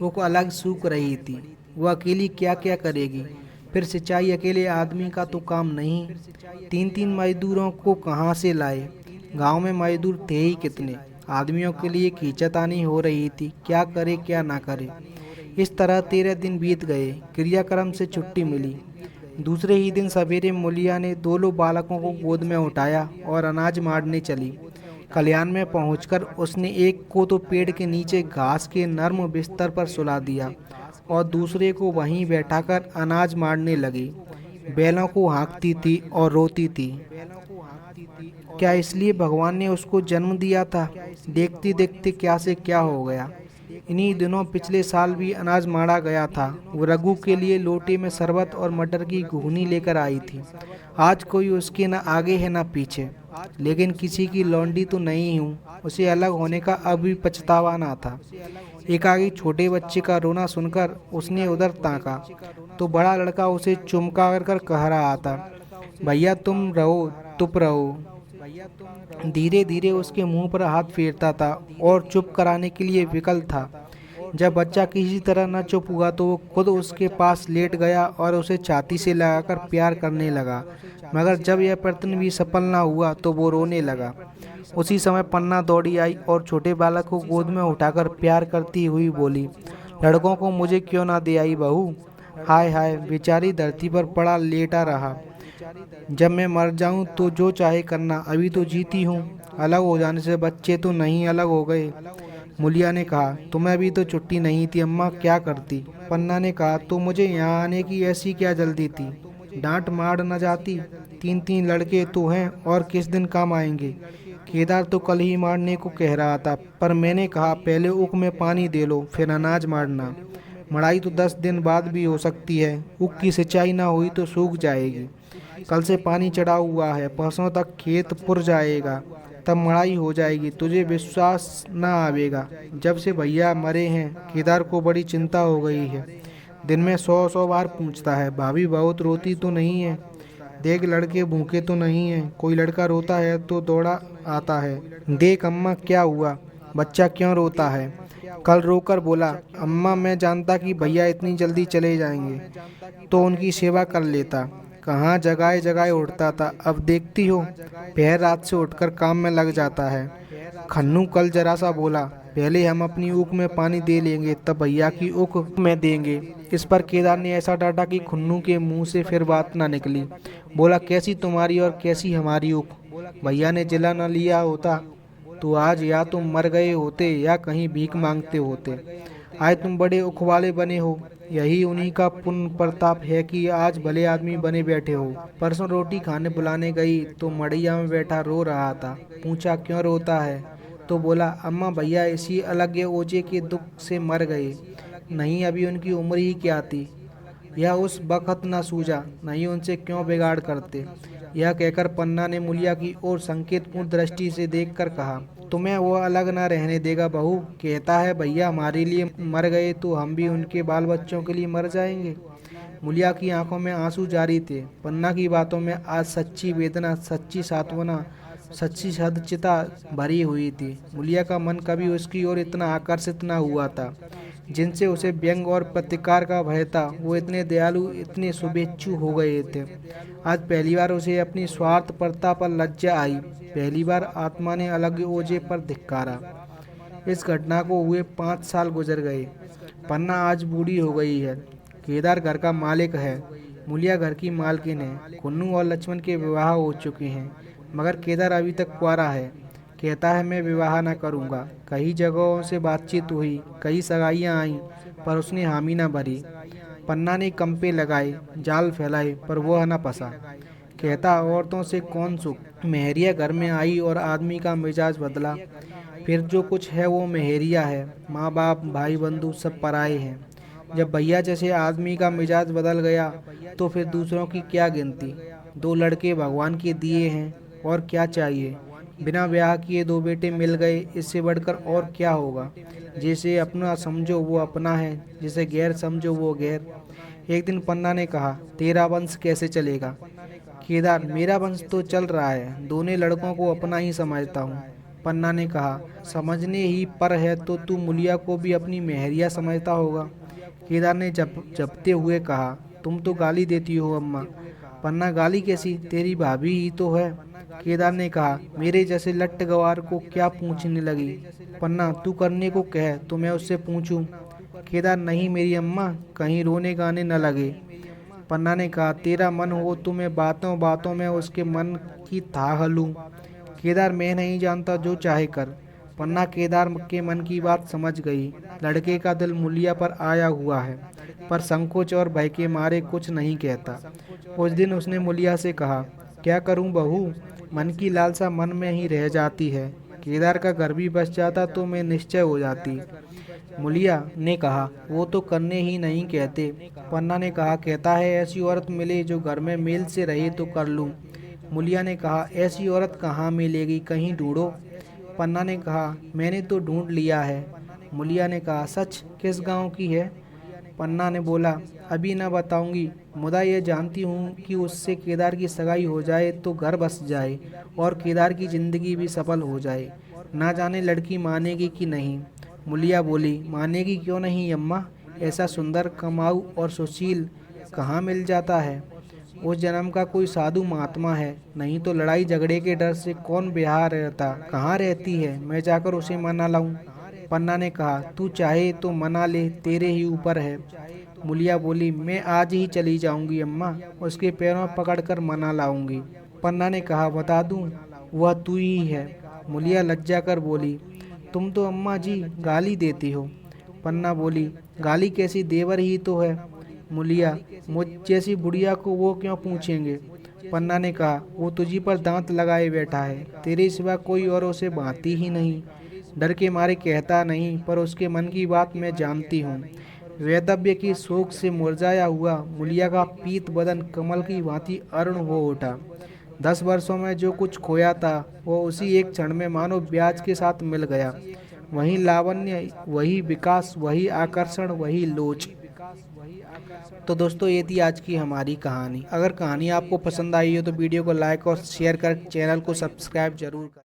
वो अलग सूख रही थी। वो अकेली क्या क्या करेगी? फिर सिंचाई अकेले आदमी का तो काम नहीं। तीन तीन मजदूरों को कहाँ से लाए? गांव में मजदूर थे ही कितने? आदमियों के लिए खींचतानी हो रही थी, क्या करे क्या ना करे। इस तरह 13 दिन बीत गए। क्रियाक्रम से छुट्टी मिली। दूसरे ही दिन सवेरे मूलिया ने दोनों बालकों को गोद में उठाया और अनाज मारने चली। खलिहान में पहुंचकर उसने एक को तो पेड़ के नीचे घास के नर्म बिस्तर पर सुला दिया और दूसरे को वहीं बैठाकर अनाज मारने लगी। बैलों को हाँकती थी और रोती थी। क्या इसलिए भगवान ने उसको जन्म दिया था? देखते देखते क्या से क्या हो गया। इन्हीं दिनों पिछले साल भी अनाज मारा गया था। वो रघु के लिए लोटे में शरबत और मटर की घुगनी लेकर आई थी। आज कोई उसके न आगे है न पीछे, लेकिन किसी की लौंडी तो नहीं हूँ। उसे अलग होने का अब भी पछतावा ना था। एकाएक छोटे बच्चे का रोना सुनकर उसने उधर ताका तो बड़ा लड़का उसे चुमका कर कह रहा था, भैया तुम रहो, चुप रहो। धीरे धीरे उसके मुंह पर हाथ फेरता था और चुप कराने के लिए विकल था। जब बच्चा किसी तरह न चुप हुआ तो वो खुद उसके पास लेट गया और उसे छाती से लगाकर प्यार करने लगा। मगर जब यह प्रयत्न भी सफल न हुआ तो वो रोने लगा। उसी समय पन्ना दौड़ी आई और छोटे बालक को गोद में उठाकर प्यार करती हुई बोली, लड़कों को मुझे क्यों ना दे आई बहू? हाय हाय, बेचारी धरती पर पड़ा लेटा रहा। जब मैं मर जाऊं तो जो चाहे करना, अभी तो जीती हूँ। अलग हो जाने से बच्चे तो नहीं अलग हो गए। मूलिया ने कहा, तुम्हें अभी तो छुट्टी नहीं थी, अम्मा क्या करती? पन्ना ने कहा, तो मुझे यहाँ आने की ऐसी क्या जल्दी थी? डांट मार न जाती? तीन तीन लड़के तो हैं और किस दिन काम आएंगे? केदार तो कल ही मारने को कह रहा था, पर मैंने कहा पहले ऊख में पानी दे लो फिर अनाज मारना। मड़ाई तो 10 दिन बाद भी हो सकती है। ऊख की सिंचाई ना हुई तो सूख जाएगी। कल से पानी चढ़ा हुआ है, परसों तक खेत पुर जाएगा, तब मड़ाई हो जाएगी। तुझे विश्वास ना आवेगा, जब से भैया मरे हैं केदार को बड़ी चिंता हो गई है। दिन में 100 बार पूछता है, भाभी बहुत रोती तो नहीं है? देख लड़के भूखे तो नहीं है? कोई लड़का रोता है तो दौड़ा आता है, देख अम्मा क्या हुआ, बच्चा क्यों रोता है? कल रोकर बोला, अम्मा मैं जानता कि भैया इतनी जल्दी चले जाएंगे तो उनकी सेवा कर लेता। कहाँ जगाए जगाए उठता था, अब देखती हो पहर रात से उठकर काम में लग जाता है। खन्नू कल जरा सा बोला, पहले हम अपनी ऊख में पानी दे लेंगे तब भैया की ऊख में देंगे। इस पर केदार ने ऐसा डांटा कि खन्नू के मुंह से फिर बात ना निकली। बोला, कैसी तुम्हारी और कैसी हमारी ऊख? भैया ने जिला न लिया होता तो आज या तुम मर गए होते या कहीं भीख मांगते होते। आज तुम बड़े उख वाले बने हो, यही उन्हीं का पुण्य प्रताप है कि आज भले आदमी बने बैठे हो। परसों रोटी खाने बुलाने गई तो मड़ैया में बैठा रो रहा था। पूछा क्यों रोता है? तो बोला, अम्मा भैया इसी अलग ओझे के दुख से मर गए, नहीं अभी उनकी उम्र ही क्या थी। यह उस वक्त न सूझा, नहीं उनसे क्यों बिगाड़ करते। यह कहकर पन्ना ने मूलिया की ओर संकेतपूर्ण दृष्टि से देखकर कहा, तुम्हें वो अलग न रहने देगा बहू। कहता है भैया हमारे लिए मर गए तो हम भी उनके बाल बच्चों के लिए मर जाएंगे। मूलिया की आंखों में आंसू जारी थे। पन्ना की बातों में आज सच्ची वेदना, सच्ची सांत्वना सच्ची सदचिता भरी हुई थी। मुलिया का मन कभी उसकी ओर इतना आकर्षित न हुआ था। जिनसे उसे व्यंग और प्रतिकार का भय था, वो इतने दयालु, इतने शुभेच्छु हो गए थे। आज पहली बार उसे अपनी स्वार्थपरता पर लज्जा आई। पहली बार आत्मा ने अलग ओझे पर धिक्कारा। इस घटना को हुए 5 साल गुजर गए। पन्ना आज बूढ़ी हो गई है। केदार घर का मालिक है, मुलिया घर की मालकिन है। कुन्नू और लक्ष्मण के विवाह हो चुके हैं, मगर केदार अभी तक कुंवारा है। कहता है मैं विवाह न करूंगा। कई जगहों से बातचीत हुई, कई सगाइयां आईं, पर उसने हामी न भरी। पन्ना ने कंपे लगाए, जाल फैलाए, पर वह न फंसा। कहता औरतों से कौन सुख। मेहरिया घर में आई और आदमी का मिजाज बदला। फिर जो कुछ है वो मेहरिया है। माँ बाप, भाई बंधु सब पराए हैं। जब भैया जैसे आदमी का मिजाज बदल गया तो फिर दूसरों की क्या गिनती। 2 लड़के भगवान के दिए हैं, और क्या चाहिए। बिना ब्याह किए 2 बेटे मिल गए, इससे बढ़कर और क्या होगा। जिसे अपना समझो वो अपना है, जिसे गैर समझो वो गैर। एक दिन पन्ना ने कहा, तेरा वंश कैसे चलेगा। केदार, मेरा वंश तो चल रहा है, दोनों लड़कों को अपना ही समझता हूँ। पन्ना ने कहा, समझने ही पर है तो तू मुलिया को भी अपनी मेहरिया समझता होगा। केदार ने जपते हुए कहा, तुम तो गाली देती हो अम्मा। पन्ना, गाली कैसी, तेरी भाभी ही तो है। केदार ने कहा, मेरे जैसे लट्ट गवार को क्या पूछने लगी। पन्ना, तू करने को कहे तो मैं उससे पूछूं। केदार, नहीं मेरी अम्मा, कहीं रोने गाने न लगे। पन्ना ने कहा, तेरा मन हो तो मैं बातों बातों में उसके मन की थाह लूं। केदार, मैं नहीं जानता, जो चाहे कर। पन्ना केदार के मन की बात समझ गई। लड़के का दिल मुलिया पर आया हुआ है, पर संकोच और भय के मारे कुछ नहीं कहता। उस दिन उसने मुलिया से कहा, क्या करूं बहू, मन की लालसा मन में ही रह जाती है। केदार का घर भी बस जाता तो मैं निश्चय हो जाती। मुलिया ने कहा, वो तो करने ही नहीं कहते। पन्ना ने कहा, कहता है ऐसी औरत मिले जो घर में मेल से रहे तो कर लूं। मुलिया ने कहा, ऐसी औरत कहाँ मिलेगी, कहीं ढूंढो। पन्ना ने कहा, मैंने तो ढूंढ लिया है। मुलिया ने कहा, सच, किस गांव की है। पन्ना ने बोला, अभी न बताऊंगी, मुदा ये जानती हूँ कि उससे केदार की सगाई हो जाए तो घर बस जाए और केदार की जिंदगी भी सफल हो जाए। ना जाने लड़की मानेगी कि नहीं। मुलिया बोली, मानेगी क्यों नहीं अम्मा, ऐसा सुंदर, कमाऊ और सुशील कहाँ मिल जाता है। उस जन्म का कोई साधु महात्मा है, नहीं तो लड़ाई झगड़े के डर से कौन ब्याह रहता। कहाँ रहती है, मैं जाकर उसे मना लाऊं। पन्ना ने कहा, तू चाहे तो मना ले, तेरे ही ऊपर है। मुलिया बोली, मैं आज ही चली जाऊंगी अम्मा, उसके पैरों पकड़कर मना लाऊंगी। पन्ना ने कहा, बता दूं, वह तू ही है। मुलिया लज्जा कर बोली, तुम तो अम्मा जी गाली देती हो। पन्ना बोली, गाली कैसी, देवर ही तो है। मुलिया, मुझ जैसी बुढ़िया को वो क्यों पूछेंगे। पन्ना ने कहा, वो तुझी पर दांत लगाए बैठा है, तेरे सिवा कोई और उसे भाती ही नहीं। डर के मारे कहता नहीं, पर उसके मन की बात मैं जानती हूँ। वैदव्य की शोक से मुरझाया हुआ मुलिया का पीत बदन कमल की भांति अरुण हो उठा। 10 वर्षों में जो कुछ खोया था वो उसी एक क्षण में मानो ब्याज के साथ मिल गया। वही लावण्य, वही विकास, वही आकर्षण, वही लोच। तो दोस्तों, ये थी आज की हमारी कहानी। अगर कहानी आपको पसंद आई हो तो वीडियो को लाइक और शेयर कर चैनल को सब्सक्राइब जरूर करें।